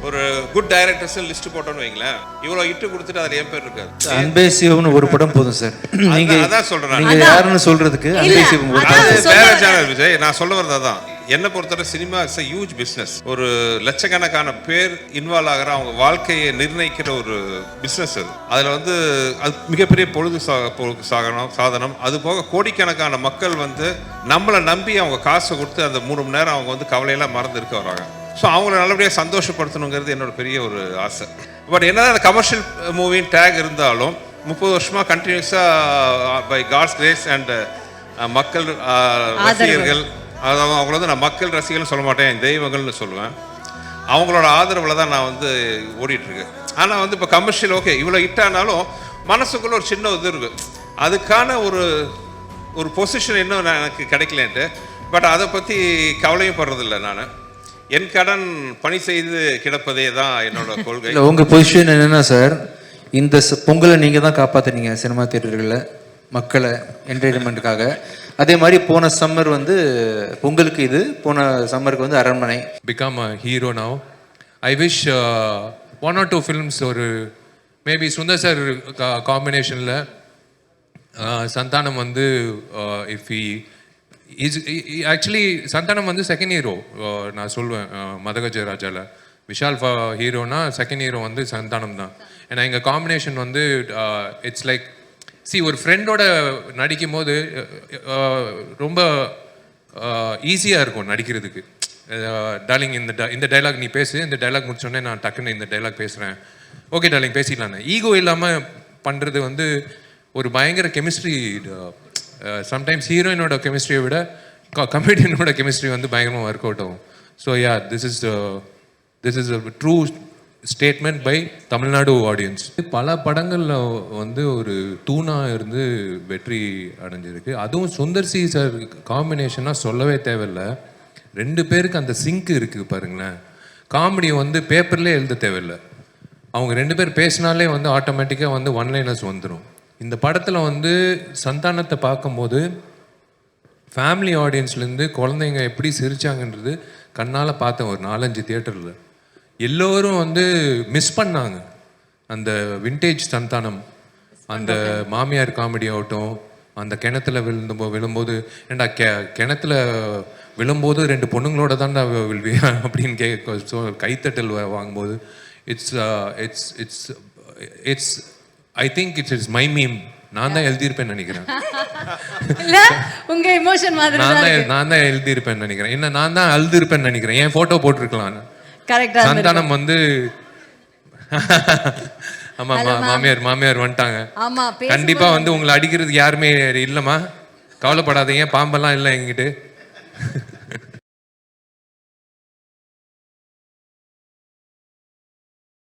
ஒரு good directors list போட்டோன்னு வைங்களேன், இவ்வளோ இட்டு கொடுத்துட்டு அதில் என் பேர் இருக்காது. அன்பே சிவம்னு ஒரு படம் போதும் சார். நீங்க அதான் சொல்றேன், நீங்க யாருன்னு சொல்றதுக்கு அன்பே சிவம் வேற சேனல் விஜய். நான் சொல்ல வரது அதான், என்ன பொறுத்தவரை cinema is a huge business. ஒரு லட்சக்கணக்கான பேர் இன்வால்வ் ஆகிற, அவங்க வாழ்க்கையை நிர்ணயிக்கிற ஒரு பிஸ்னஸ் அது. அதில் வந்து அது மிகப்பெரிய சாதனம். அது போக கோடிக்கணக்கான மக்கள் வந்து நம்மளை நம்பி அவங்க காசை கொடுத்து அந்த 3 மணி நேரம் அவங்க வந்து கவலையெல்லாம் மறந்து இருக்க வராங்க. ஸோ அவங்கள நல்லபடியாக சந்தோஷப்படுத்தணுங்கிறது என்னோட பெரிய ஒரு ஆசை. பட் என்னதான் அந்த கமர்ஷியல் மூவின் டேக் இருந்தாலும் 30 வருஷமாக கண்டினியூஸாக பை காட்ஸ் கிரேஸ் அண்ட் மக்கள் ரசிகர்கள், அதாவது அவங்கள வந்து நான் மக்கள் ரசிகர்கள்னு சொல்ல மாட்டேன், தெய்வங்கள்னு சொல்லுவேன். அவங்களோட ஆதரவில் தான் நான் வந்து ஓடிட்டுருக்கேன். ஆனால் வந்து இப்போ கமர்ஷியல் ஓகே இவ்வளோ ஹிட்டானாலும் மனசுக்குள்ள ஒரு சின்ன உதிர்வு, அதுக்கான ஒரு பொசிஷன் இன்னும் எனக்கு கிடைக்கலன்ட்டு. பட் அதை பற்றி கவலையும் படுறதில்லை. நான் என் கடன் பணி செய்து கிடப்பதே தான் என்னோட கொள்கை. உங்கள் பொசிஷன் என்னென்னா சார், இந்த பொங்கலை நீங்கள் தான் காப்பாற்றுனீங்க சினிமா தியேட்டர்களில் மக்களை என்டர்டெயின்மெண்ட்டுக்காக. அதே மாதிரி போன சம்மர் வந்து பொங்கலுக்கு இது, போன சம்மருக்கு வந்து அரண்மனை. Become a hero now. I wish 1 or 2 films, ஒரு மேபி சுந்தர் சார் காம்பினேஷனில் சந்தானம் வந்து இஃப் ஹி ஆக்சுவலி சந்தானம் வந்து செகண்ட் ஹீரோ நான் சொல்லுவேன் மதகஜராஜாவில். விஷால் ஹீரோனா செகண்ட் ஹீரோ வந்து சந்தானம் தான். ஏன்னா எங்கள் காம்பினேஷன் வந்து இட்ஸ் லைக் ஒரு ஃப்ரெண்டோட நடிக்கும் போது ரொம்ப ஈஸியாக இருக்கும் நடிக்கிறதுக்கு. டார்லிங் இந்த டைலாக் நீ பேசு, இந்த டைலாக் முடிச்சோடனே நான் டக்குன்னு இந்த டைலாக் பேசுகிறேன், ஓகே டார்லிங் பேசிடலான்னு. ஈகோ இல்லாமல் பண்ணுறது வந்து ஒரு பயங்கர கெமிஸ்ட்ரி. சம்டைம்ஸ் ஹீரோயினோட கெமிஸ்ட்ரியை விட கமெடியனோட கெமிஸ்ட்ரி வந்து பயங்கரமாக ஒர்க் அவுட் ஆகும். So yeah, this is a true statement by Tamil Nadu audience. பல படங்களில் வந்து ஒரு தூணாக இருந்து வெற்றி அடைஞ்சிருக்கு. அதுவும் சுந்தர் சி சார் காம்பினேஷனாக சொல்லவே தேவையில்லை. 2 பேருக்கு அந்த சிங்க் இருக்குது பாருங்களேன். காமெடி வந்து பேப்பர்லேயே எழுத தேவையில்லை, அவங்க 2 பேர் பேசினாலே வந்து ஆட்டோமேட்டிக்காக வந்து ஒன்லைனர்ஸ் வந்துடும். இந்த படத்தில் வந்து சந்தானத்தை பார்க்கும்போது ஃபேமிலி ஆடியன்ஸ்லேருந்து குழந்தைங்க எப்படி சிரிச்சாங்கன்றது கண்ணால் பார்த்தேன். ஒரு 4-5 தியேட்டரில் எல்லோரும் வந்து மிஸ் பண்ணாங்க அந்த விண்டேஜ் சந்தானம். அந்த மாமியார் காமெடி ஆகட்டும், அந்த கிணத்துல விழும்போது ஏண்டா கிணத்துல விழும்போது 2 பொண்ணுங்களோட தான்டா விழுவியா அப்படின்னு கைத்தட்டல் வாங்கும்போது it's I think it's my meme. நான் தான் எழுதியிருப்பேன்னு நினைக்கிறேன். உங்க எமோஷன் மாதிரி நான் தான் எழுதியிருப்பேன்னு நினைக்கிறேன். என்ன நான் தான் அழுதுருப்பேன்னு நினைக்கிறேன். என் போட்டோ போட்டிருக்கலாம். சந்தானம் வந்து ஆமா மாமியார் வந்துட்டாங்க. கண்டிப்பா வந்து உங்களை அடிக்கிறதுக்கு யாருமே இல்லம்மா, கவலைப்படாதீங்க, பாம்பெல்லாம் இல்லை என்கிட்ட.